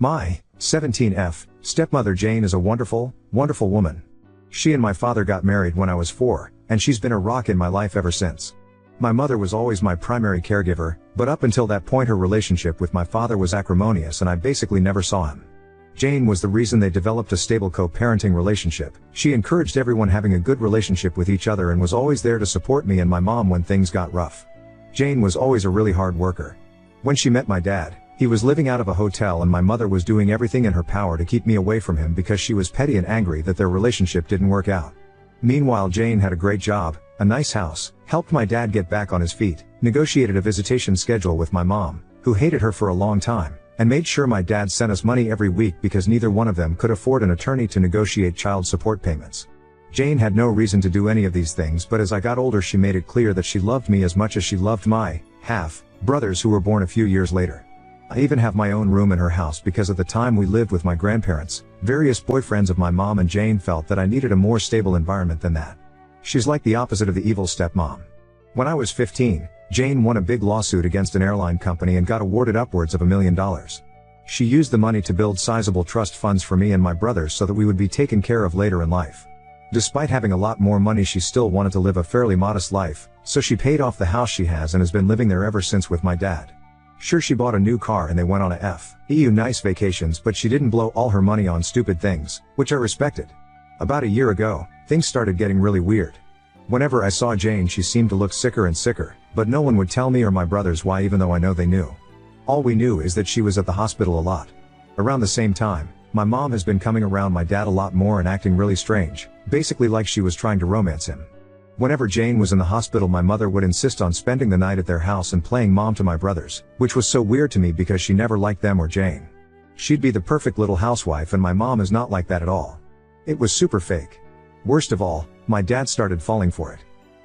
My 17F stepmother Jane is a wonderful, wonderful woman. She and my father got married when I was 4, and she's been a rock in my life ever since. My mother was always my primary caregiver, but up until that point her relationship with my father was acrimonious and I basically never saw him. Jane was the reason they developed a stable co-parenting relationship. She encouraged everyone having a good relationship with each other and was always there to support me and my mom when things got rough. Jane was always a really hard worker. When she met my dad, he was living out of a hotel and my mother was doing everything in her power to keep me away from him because she was petty and angry that their relationship didn't work out. Meanwhile Jane had a great job, a nice house, helped my dad get back on his feet, negotiated a visitation schedule with my mom, who hated her for a long time, and made sure my dad sent us money every week because neither one of them could afford an attorney to negotiate child support payments. Jane had no reason to do any of these things, but as I got older she made it clear that she loved me as much as she loved my half-brothers who were born a few years later. I even have my own room in her house because at the time we lived with my grandparents, various boyfriends of my mom, and Jane felt that I needed a more stable environment than that. She's like the opposite of the evil stepmom. When I was 15, Jane won a big lawsuit against an airline company and got awarded upwards of $1 million. She used the money to build sizable trust funds for me and my brothers so that we would be taken care of later in life. Despite having a lot more money she still wanted to live a fairly modest life, so she paid off the house she has and has been living there ever since with my dad. Sure, she bought a new car and they went on a nice vacations, but she didn't blow all her money on stupid things, which I respected. About a year ago, things started getting really weird. Whenever I saw Jane she seemed to look sicker and sicker, but no one would tell me or my brothers why, even though I know they knew. All we knew is that she was at the hospital a lot. Around the same time, my mom has been coming around my dad a lot more and acting really strange, basically like she was trying to romance him. Whenever Jane was in the hospital my mother would insist on spending the night at their house and playing mom to my brothers, which was so weird to me because she never liked them or Jane. She'd be the perfect little housewife and my mom is not like that at all. It was super fake. Worst of all, my dad started falling for it.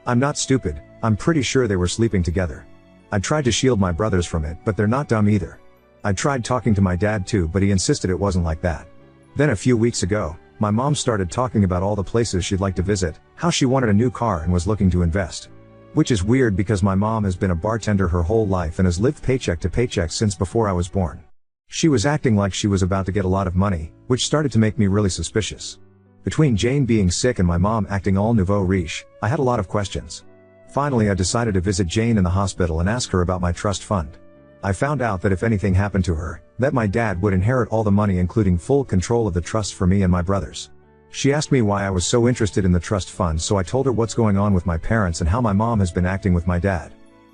I'm not stupid, I'm pretty sure they were sleeping together. I tried to shield my brothers from it, but they're not dumb either. I tried talking to my dad too, but he insisted it wasn't like that. Then a few weeks ago, my mom started talking about all the places she'd like to visit, how she wanted a new car and was looking to invest. Which is weird because my mom has been a bartender her whole life and has lived paycheck to paycheck since before I was born. She was acting like she was about to get a lot of money, which started to make me really suspicious. Between Jane being sick and my mom acting all nouveau riche, I had a lot of questions. Finally I decided to visit Jane in the hospital and ask her about my trust fund. I found out that if anything happened to her, that my dad would inherit all the money including full control of the trust for me and my brothers. She asked me why I was so interested in the trust fund, so I told her what's going on with my parents and how my mom has been acting with my dad.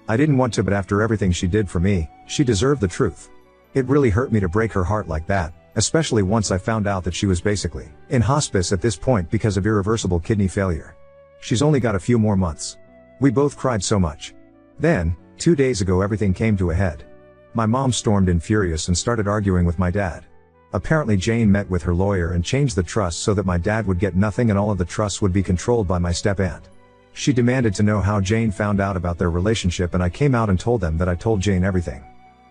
I didn't want to, but after everything she did for me, she deserved the truth. It really hurt me to break her heart like that, especially once I found out that she was basically in hospice at this point because of irreversible kidney failure. She's only got a few more months. We both cried so much. Then, 2 days ago everything came to a head. My mom stormed in furious and started arguing with my dad. Apparently Jane met with her lawyer and changed the trust so that my dad would get nothing and all of the trusts would be controlled by my step-aunt. She demanded to know how Jane found out about their relationship and I came out and told them that I told Jane everything.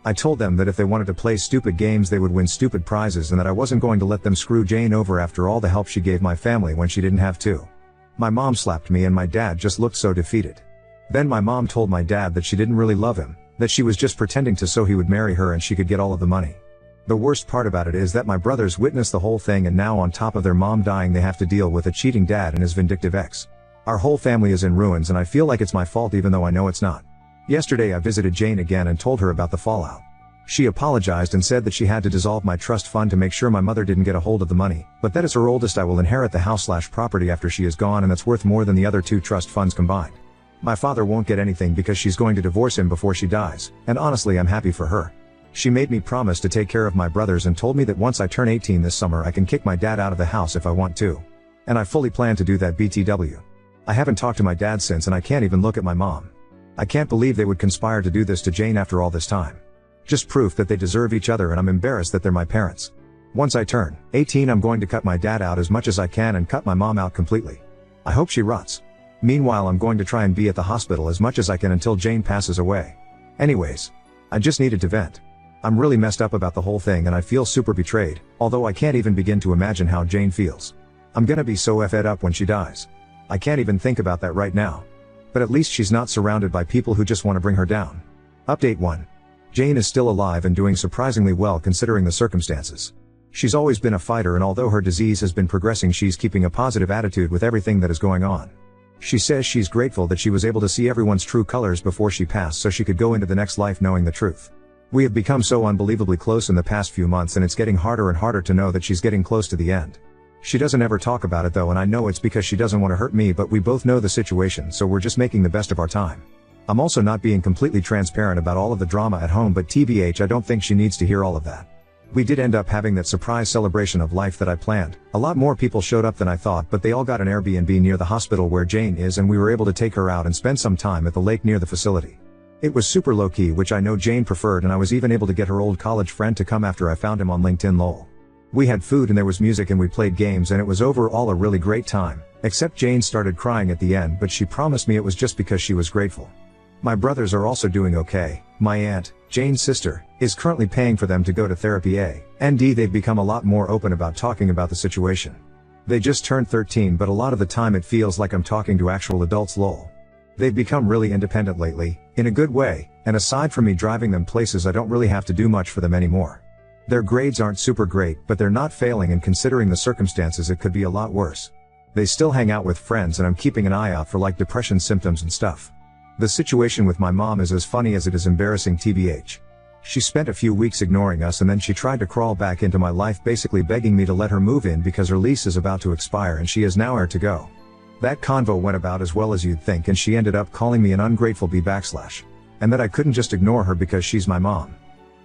I told them that if they wanted to play stupid games they would win stupid prizes and that I wasn't going to let them screw Jane over after all the help she gave my family when she didn't have to. My mom slapped me and my dad just looked so defeated. Then my mom told my dad that she didn't really love him, that she was just pretending to so he would marry her and she could get all of the money. The worst part about it is that my brothers witnessed the whole thing and now on top of their mom dying they have to deal with a cheating dad and his vindictive ex. Our whole family is in ruins and I feel like it's my fault even though I know it's not. Yesterday I visited Jane again and told her about the fallout. She apologized and said that she had to dissolve my trust fund to make sure my mother didn't get a hold of the money, but that as her oldest I will inherit the house/property after she is gone and that's worth more than the other 2 trust funds combined. My father won't get anything because she's going to divorce him before she dies, and honestly I'm happy for her. She made me promise to take care of my brothers and told me that once I turn 18 this summer I can kick my dad out of the house if I want to. And I fully plan to do that BTW. I haven't talked to my dad since and I can't even look at my mom. I can't believe they would conspire to do this to Jane after all this time. Just proof that they deserve each other and I'm embarrassed that they're my parents. Once I turn 18 I'm going to cut my dad out as much as I can and cut my mom out completely. I hope she rots. Meanwhile I'm going to try and be at the hospital as much as I can until Jane passes away. Anyways, I just needed to vent. I'm really messed up about the whole thing and I feel super betrayed, although I can't even begin to imagine how Jane feels. I'm gonna be so fed up when she dies. I can't even think about that right now. But at least she's not surrounded by people who just want to bring her down. Update 1. Jane is still alive and doing surprisingly well considering the circumstances. She's always been a fighter, and although her disease has been progressing, she's keeping a positive attitude with everything that is going on. She says she's grateful that she was able to see everyone's true colors before she passed so she could go into the next life knowing the truth. We have become so unbelievably close in the past few months, and it's getting harder and harder to know that she's getting close to the end. She doesn't ever talk about it though, and I know it's because she doesn't want to hurt me, but we both know the situation, so we're just making the best of our time. I'm also not being completely transparent about all of the drama at home, but TBH, I don't think she needs to hear all of that. We did end up having that surprise celebration of life that I planned. A lot more people showed up than I thought, but they all got an Airbnb near the hospital where Jane is, and we were able to take her out and spend some time at the lake near the facility. It was super low-key, which I know Jane preferred, and I was even able to get her old college friend to come after I found him on LinkedIn lol. We had food and there was music and we played games, and it was overall a really great time, except Jane started crying at the end, but she promised me it was just because she was grateful. My brothers are also doing okay. My aunt, Jane's sister, is currently paying for them to go to therapy and they've become a lot more open about talking about the situation. They just turned 13, but a lot of the time it feels like I'm talking to actual adults lol. They've become really independent lately, in a good way, and aside from me driving them places, I don't really have to do much for them anymore. Their grades aren't super great, but they're not failing, and considering the circumstances it could be a lot worse. They still hang out with friends, and I'm keeping an eye out for like depression symptoms and stuff. The situation with my mom is as funny as it is embarrassing TBH. She spent a few weeks ignoring us, and then she tried to crawl back into my life, basically begging me to let her move in because her lease is about to expire and she is nowhere to go. That convo went about as well as you'd think, and she ended up calling me an ungrateful b/, and that I couldn't just ignore her because she's my mom.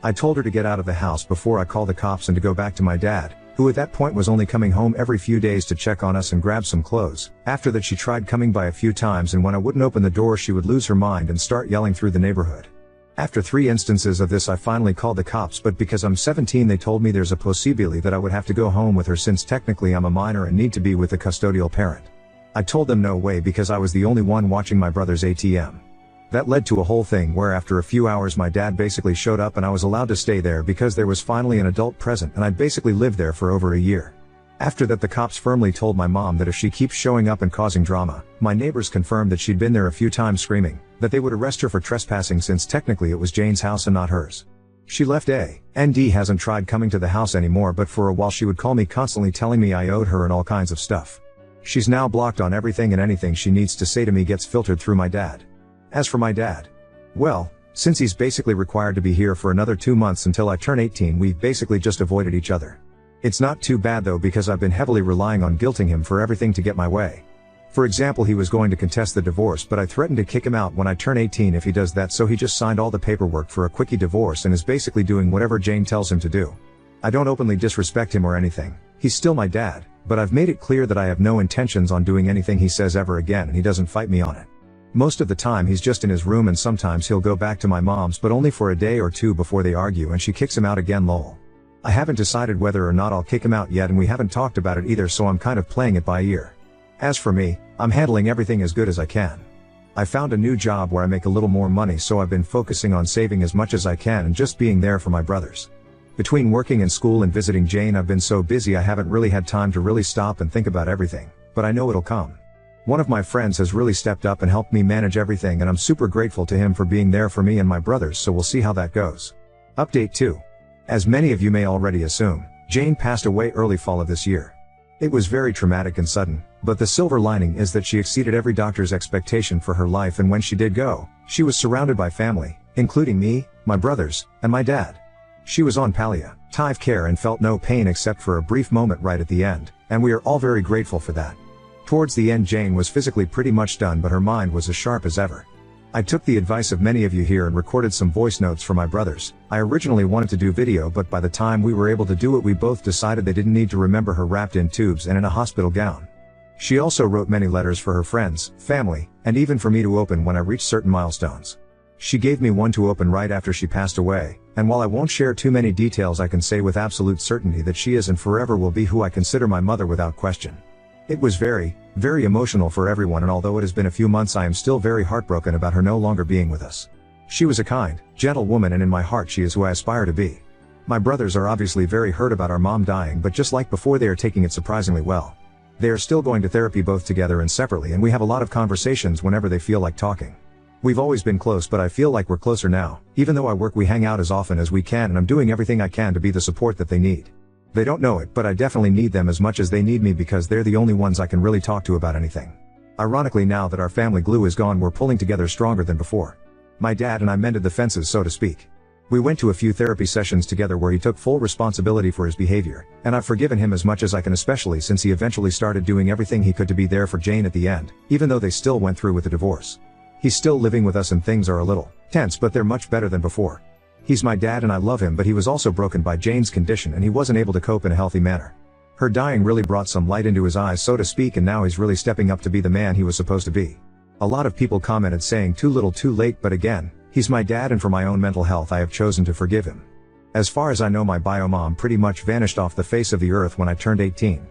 I told her to get out of the house before I call the cops and to go back to my dad, who at that point was only coming home every few days to check on us and grab some clothes. After that she tried coming by a few times, and when I wouldn't open the door she would lose her mind and start yelling through the neighborhood. After 3 instances of this I finally called the cops, but because I'm 17 they told me there's a possibility that I would have to go home with her since technically I'm a minor and need to be with a custodial parent. I told them no way because I was the only one watching my brother's ATM. That led to a whole thing where after a few hours my dad basically showed up and I was allowed to stay there because there was finally an adult present, and I'd basically lived there for over a year. After that the cops firmly told my mom that if she keeps showing up and causing drama, my neighbors confirmed that she'd been there a few times screaming, that they would arrest her for trespassing since technically it was Jane's house and not hers. She left and hasn't tried coming to the house anymore, but for a while she would call me constantly telling me I owed her and all kinds of stuff. She's now blocked on everything, and anything she needs to say to me gets filtered through my dad. As for my dad, well, since he's basically required to be here for another 2 months until I turn 18, we've basically just avoided each other. It's not too bad though, because I've been heavily relying on guilting him for everything to get my way. For example, he was going to contest the divorce, but I threatened to kick him out when I turn 18 if he does that, so he just signed all the paperwork for a quickie divorce and is basically doing whatever Jane tells him to do. I don't openly disrespect him or anything, he's still my dad, but I've made it clear that I have no intentions on doing anything he says ever again, and he doesn't fight me on it. Most of the time he's just in his room, and sometimes he'll go back to my mom's, but only for a day or two before they argue and she kicks him out again lol. I haven't decided whether or not I'll kick him out yet, and we haven't talked about it either, so I'm kind of playing it by ear. As for me, I'm handling everything as good as I can. I found a new job where I make a little more money, so I've been focusing on saving as much as I can and just being there for my brothers. Between working in school and visiting Jane, I've been so busy I haven't really had time to really stop and think about everything, but I know it'll come. One of my friends has really stepped up and helped me manage everything, and I'm super grateful to him for being there for me and my brothers, so we'll see how that goes. Update 2. As many of you may already assume, Jane passed away early fall of this year. It was very traumatic and sudden, but the silver lining is that she exceeded every doctor's expectation for her life, and when she did go, she was surrounded by family, including me, my brothers, and my dad. She was on palliative care and felt no pain except for a brief moment right at the end, and we are all very grateful for that. Towards the end Jane was physically pretty much done, but her mind was as sharp as ever. I took the advice of many of you here and recorded some voice notes for my brothers. I originally wanted to do video, but by the time we were able to do it we both decided they didn't need to remember her wrapped in tubes and in a hospital gown. She also wrote many letters for her friends, family, and even for me to open when I reached certain milestones. She gave me one to open right after she passed away, and while I won't share too many details, I can say with absolute certainty that she is and forever will be who I consider my mother without question. It was very, very emotional for everyone, and although it has been a few months I am still very heartbroken about her no longer being with us. She was a kind, gentle woman, and in my heart she is who I aspire to be. My brothers are obviously very hurt about our mom dying, but just like before they are taking it surprisingly well. They are still going to therapy both together and separately, and we have a lot of conversations whenever they feel like talking. We've always been close, but I feel like we're closer now. Even though I work, we hang out as often as we can, and I'm doing everything I can to be the support that they need. They don't know it, but I definitely need them as much as they need me, because they're the only ones I can really talk to about anything. Ironically, now that our family glue is gone, we're pulling together stronger than before. My dad and I mended the fences, so to speak. We went to a few therapy sessions together where he took full responsibility for his behavior, and I've forgiven him as much as I can, especially since he eventually started doing everything he could to be there for Jane at the end, even though they still went through with the divorce. He's still living with us and things are a little tense, but they're much better than before. He's my dad and I love him, but he was also broken by Jane's condition and he wasn't able to cope in a healthy manner. Her dying really brought some light into his eyes, so to speak, and now he's really stepping up to be the man he was supposed to be. A lot of people commented saying too little too late, but again, he's my dad, and for my own mental health I have chosen to forgive him. As far as I know, my bio mom pretty much vanished off the face of the earth when I turned 18.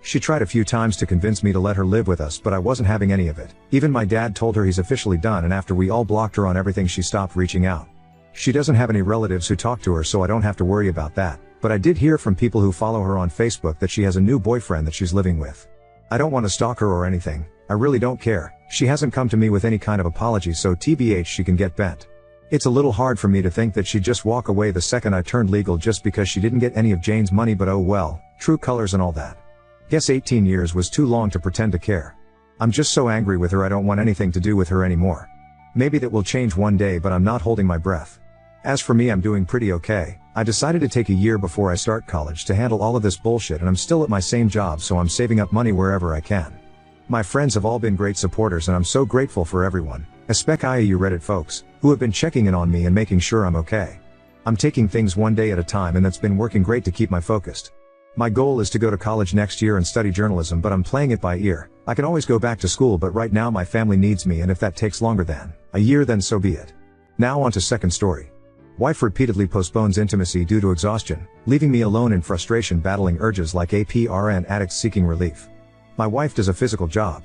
She tried a few times to convince me to let her live with us, but I wasn't having any of it. Even my dad told her he's officially done, and after we all blocked her on everything, she stopped reaching out. She doesn't have any relatives who talk to her, so I don't have to worry about that, but I did hear from people who follow her on Facebook that she has a new boyfriend that she's living with. I don't want to stalk her or anything, I really don't care. She hasn't come to me with any kind of apology, so TBH, she can get bent. It's a little hard for me to think that she'd just walk away the second I turned legal just because she didn't get any of Jane's money, but oh well, true colors and all that. Guess 18 years was too long to pretend to care. I'm just so angry with her, I don't want anything to do with her anymore. Maybe that will change one day, but I'm not holding my breath. As for me, I'm doing pretty okay. I decided to take a year before I start college to handle all of this bullshit, and I'm still at my same job, so I'm saving up money wherever I can. My friends have all been great supporters, and I'm so grateful for everyone, especially you Reddit folks, who have been checking in on me and making sure I'm okay. I'm taking things one day at a time, and that's been working great to keep my focused. My goal is to go to college next year and study journalism, but I'm playing it by ear. I can always go back to school, but right now my family needs me, and if that takes longer than a year, then so be it. Now on to second story. Wife repeatedly postpones intimacy due to exhaustion, leaving me alone in frustration, battling urges like a PRN addict seeking relief. My wife does a physical job.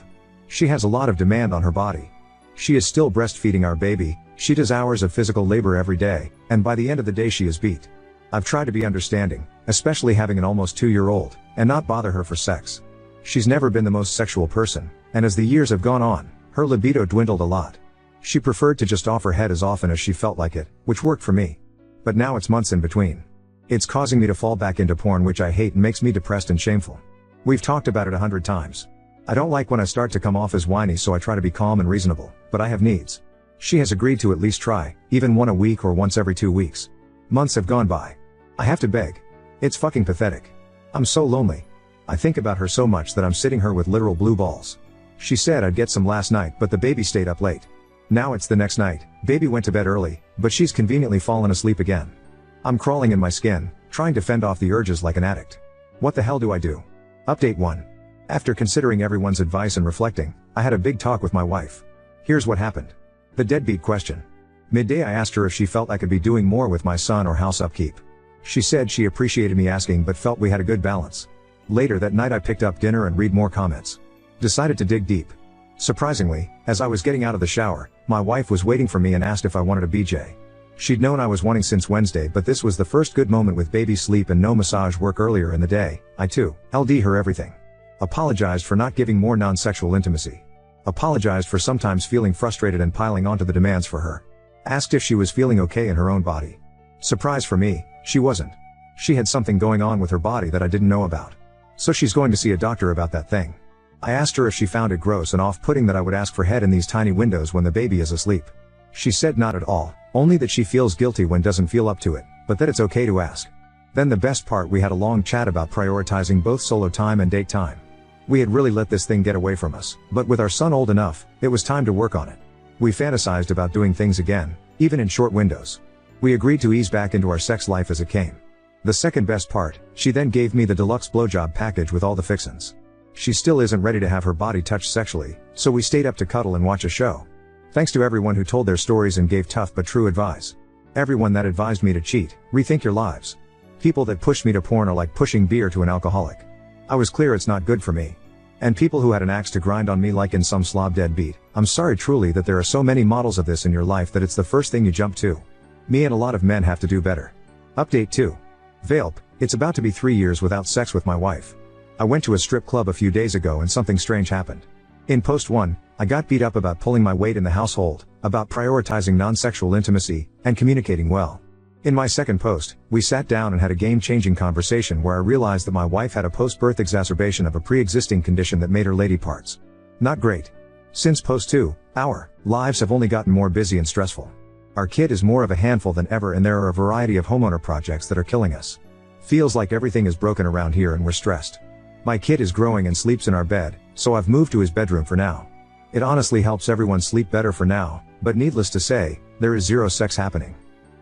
She has a lot of demand on her body. She is still breastfeeding our baby, she does hours of physical labor every day, and by the end of the day she is beat. I've tried to be understanding, especially having an almost 2-year-old, and not bother her for sex. She's never been the most sexual person, and as the years have gone on, her libido dwindled a lot. She preferred to just offer head as often as she felt like it, which worked for me. But now it's months in between. It's causing me to fall back into porn, which I hate and makes me depressed and shameful. We've talked about it 100 times. I don't like when I start to come off as whiny, so I try to be calm and reasonable, but I have needs. She has agreed to at least try, even one a week or once every 2 weeks. Months have gone by. I have to beg. It's fucking pathetic. I'm so lonely. I think about her so much that I'm sitting her with literal blue balls. She said I'd get some last night, but the baby stayed up late. Now it's the next night, baby went to bed early, but she's conveniently fallen asleep again. I'm crawling in my skin, trying to fend off the urges like an addict. What the hell do I do? Update 1. After considering everyone's advice and reflecting, I had a big talk with my wife. Here's what happened. The deadbeat question. Midday I asked her if she felt I could be doing more with my son or house upkeep. She said she appreciated me asking but felt we had a good balance. Later that night I picked up dinner and read more comments. Decided to dig deep. Surprisingly, as I was getting out of the shower, my wife was waiting for me and asked if I wanted a BJ. She'd known I was wanting since Wednesday, but this was the first good moment with baby sleep and no massage work earlier in the day. I too, LD her everything. Apologized for not giving more non-sexual intimacy. Apologized for sometimes feeling frustrated and piling onto the demands for her. Asked if she was feeling okay in her own body. Surprise for me, she wasn't. She had something going on with her body that I didn't know about. So she's going to see a doctor about that thing. I asked her if she found it gross and off-putting that I would ask for head in these tiny windows when the baby is asleep. She said not at all, only that she feels guilty when doesn't feel up to it, but that it's okay to ask. Then the best part, we had a long chat about prioritizing both solo time and date time. We had really let this thing get away from us, but with our son old enough, it was time to work on it. We fantasized about doing things again, even in short windows. We agreed to ease back into our sex life as it came. The second best part, she then gave me the deluxe blowjob package with all the fixins'. She still isn't ready to have her body touched sexually, so we stayed up to cuddle and watch a show. Thanks to everyone who told their stories and gave tough but true advice. Everyone that advised me to cheat, rethink your lives. People that pushed me to porn are like pushing beer to an alcoholic. I was clear it's not good for me. And people who had an axe to grind on me like in some slob deadbeat, I'm sorry truly that there are so many models of this in your life that it's the first thing you jump to. Me and a lot of men have to do better. Update 2. Vape, it's about to be 3 years without sex with my wife. I went to a strip club a few days ago and something strange happened. In post 1, I got beat up about pulling my weight in the household, about prioritizing non-sexual intimacy, and communicating well. In my second post, we sat down and had a game-changing conversation where I realized that my wife had a post-birth exacerbation of a pre-existing condition that made her lady parts. Not great. Since post 2, our lives have only gotten more busy and stressful. Our kid is more of a handful than ever and there are a variety of homeowner projects that are killing us. Feels like everything is broken around here and we're stressed. My kid is growing and sleeps in our bed, so I've moved to his bedroom for now. It honestly helps everyone sleep better for now, but needless to say, there is zero sex happening.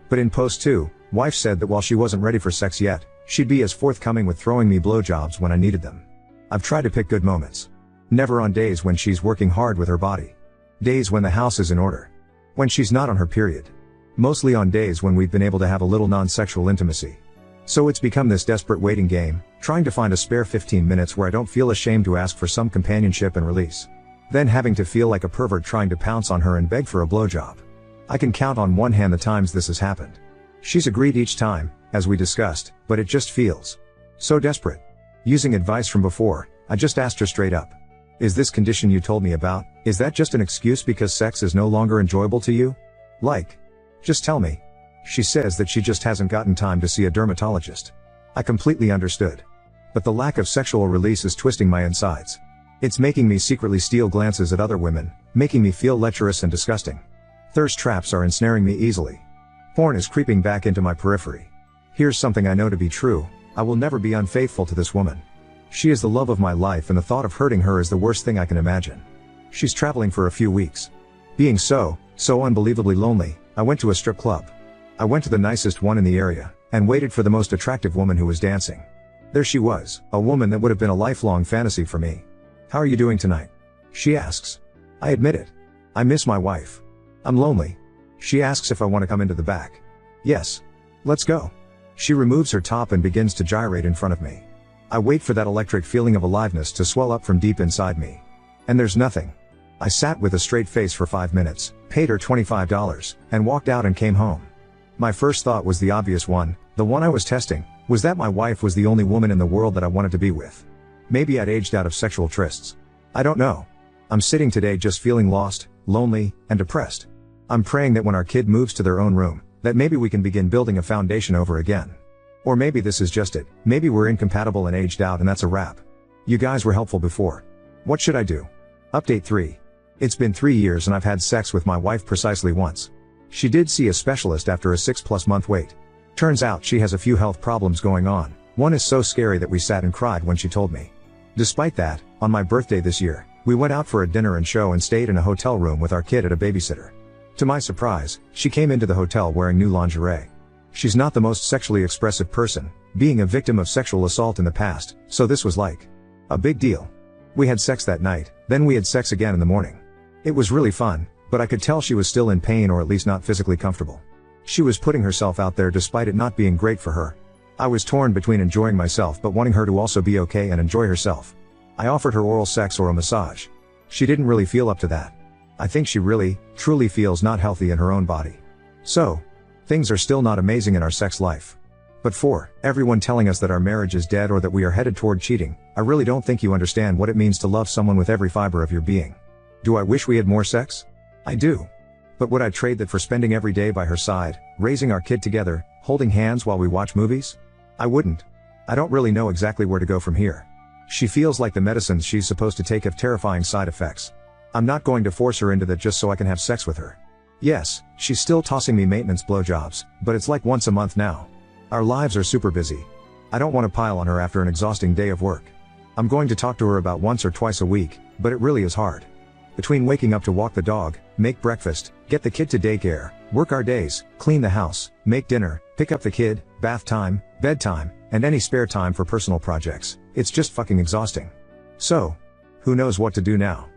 But in post 2, wife said that while she wasn't ready for sex yet, she'd be as forthcoming with throwing me blowjobs when I needed them. I've tried to pick good moments. Never on days when she's working hard with her body. Days when the house is in order. When she's not on her period. Mostly on days when we've been able to have a little non-sexual intimacy. So it's become this desperate waiting game, trying to find a spare 15 minutes where I don't feel ashamed to ask for some companionship and release. Then having to feel like a pervert trying to pounce on her and beg for a blowjob. I can count on one hand the times this has happened. She's agreed each time, as we discussed, but it just feels so desperate. Using advice from before, I just asked her straight up. Is this condition you told me about, is that just an excuse because sex is no longer enjoyable to you? Like, just tell me. She says that she just hasn't gotten time to see a dermatologist. I completely understood. But the lack of sexual release is twisting my insides. It's making me secretly steal glances at other women, making me feel lecherous and disgusting. Thirst traps are ensnaring me easily. Porn is creeping back into my periphery. Here's something I know to be true, I will never be unfaithful to this woman. She is the love of my life and the thought of hurting her is the worst thing I can imagine. She's traveling for a few weeks. Being so unbelievably lonely, I went to a strip club. I went to the nicest one in the area, and waited for the most attractive woman who was dancing. There she was, a woman that would have been a lifelong fantasy for me. How are you doing tonight? She asks. I admit it. I miss my wife. I'm lonely. She asks if I want to come into the back. Yes. Let's go. She removes her top and begins to gyrate in front of me. I wait for that electric feeling of aliveness to swell up from deep inside me. And there's nothing. I sat with a straight face for 5 minutes, paid her $25, and walked out and came home. My first thought was the obvious one, the one I was testing, was that my wife was the only woman in the world that I wanted to be with. Maybe I'd aged out of sexual trysts. I don't know. I'm sitting today just feeling lost, lonely, and depressed. I'm praying that when our kid moves to their own room, that maybe we can begin building a foundation over again. Or maybe this is just it, maybe we're incompatible and aged out and that's a wrap. You guys were helpful before. What should I do? Update 3. It's been 3 years and I've had sex with my wife precisely once. She did see a specialist after a 6+ month wait. Turns out she has a few health problems going on. One is so scary that we sat and cried when she told me. Despite that, on my birthday this year, we went out for a dinner and show and stayed in a hotel room with our kid at a babysitter. To my surprise, she came into the hotel wearing new lingerie. She's not the most sexually expressive person, being a victim of sexual assault in the past, so this was like a big deal. We had sex that night, then we had sex again in the morning. It was really fun, but I could tell she was still in pain or at least not physically comfortable. She was putting herself out there despite it not being great for her. I was torn between enjoying myself but wanting her to also be okay and enjoy herself. I offered her oral sex or a massage. She didn't really feel up to that. I think she really, truly feels not healthy in her own body. So, things are still not amazing in our sex life. But for everyone telling us that our marriage is dead or that we are headed toward cheating, I really don't think you understand what it means to love someone with every fiber of your being. Do I wish we had more sex? I do. But would I trade that for spending every day by her side, raising our kid together, holding hands while we watch movies? I wouldn't. I don't really know exactly where to go from here. She feels like the medicines she's supposed to take have terrifying side effects. I'm not going to force her into that just so I can have sex with her. Yes, she's still tossing me maintenance blowjobs, but it's like once a month now. Our lives are super busy. I don't want to pile on her after an exhausting day of work. I'm going to talk to her about once or twice a week, but it really is hard. Between waking up to walk the dog, make breakfast, get the kid to daycare, work our days, clean the house, make dinner, pick up the kid, bath time, bedtime, and any spare time for personal projects, it's just fucking exhausting. So, who knows what to do now?